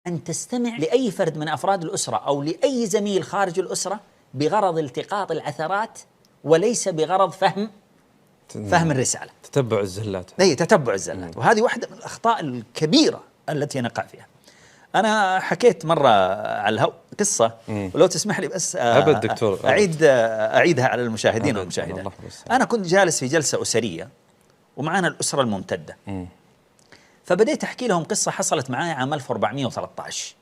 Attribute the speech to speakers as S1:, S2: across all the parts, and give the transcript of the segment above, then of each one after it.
S1: أن تستمع لأي فرد من أفراد الأسرة أو لأي زميل خارج الأسرة بغرض التقاط العثرات وليس بغرض فهم الرسالة.
S2: تتبع الزلات.
S1: أي تتبع الزلات. وهذه واحدة من الأخطاء الكبيرة التي نقع فيها. أنا حكيت مرة على الهواء قصة ولو تسمح لي بس
S2: أبد دكتور
S1: أعيدها على المشاهدين والمشاهدات. أنا كنت جالس في جلسة أسرية ومعنا الأسرة الممتدة. فبديت أحكي لهم قصة حصلت معي عام 1413.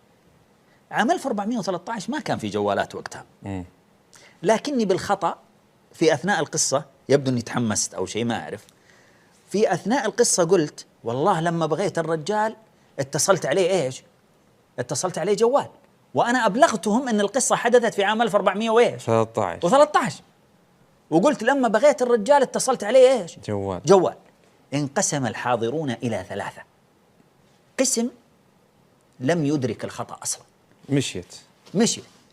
S1: عام 1413 ما كان في جوالات وقتها. لكني بالخطأ في أثناء القصة، يبدو أني تحمست أو شيء ما أعرف، في أثناء القصة قلت والله لما بغيت الرجال اتصلت عليه إيش؟ اتصلت عليه جوال، وأنا أبلغتهم أن القصة حدثت في عام 1413 وقلت لما بغيت الرجال اتصلت عليه إيش؟ جوال. انقسم الحاضرون إلى ثلاثة. قسم لم يدرك الخطأ أصلا، مشيت.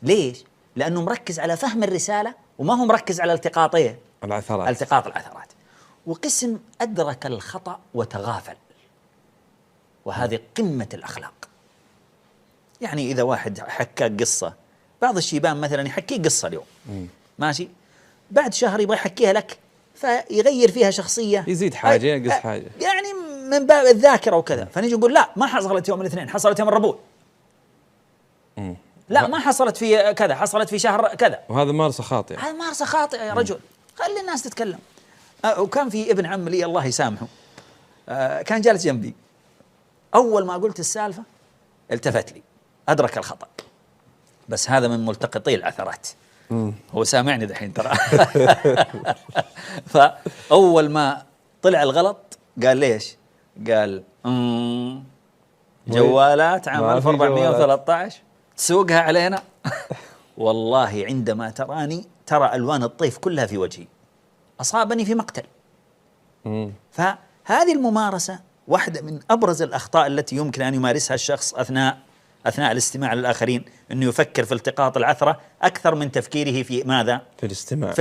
S1: ليش؟ لأنه مركز على فهم الرسالة وما هو مركز على التقاط العثرات. وقسم أدرك الخطأ وتغافل، وهذه قمة الأخلاق. يعني إذا واحد حكاك قصة، بعض الشيبان مثلا يحكي قصة اليوم ماشي، بعد شهر يبغى يحكيها لك فيغير فيها شخصية،
S2: يزيد حاجة ينقص حاجة،
S1: يعني من باب الذاكرة وكذا. فنيجي نقول لا، ما حصلت يوم الاثنين، حصلت يوم الربوع. لا، ما حصلت في كذا، حصلت في شهر كذا.
S2: وهذا ممارسة خاطئة.
S1: هذا ممارسة خاطئة يا رجل، خلي الناس تتكلم. وكان في ابن عم لي الله يسامحه، كان جالس جنبي. أول ما قلت السالفة التفت لي، أدرك الخطأ، بس هذا من ملتقطي العثرات. هو سامعني دحين ترى. فأول ما طلع الغلط قال ليش؟ قال جوالات عام 1413 تسوقها علينا. والله عندما ترى ألوان الطيف كلها في وجهي، أصابني في مقتل. فهذه الممارسة واحدة من أبرز الأخطاء التي يمكن أن يمارسها الشخص أثناء الاستماع للآخرين، أنه يفكر في التقاط العثرة أكثر من تفكيره في ماذا؟
S2: في الاستماع.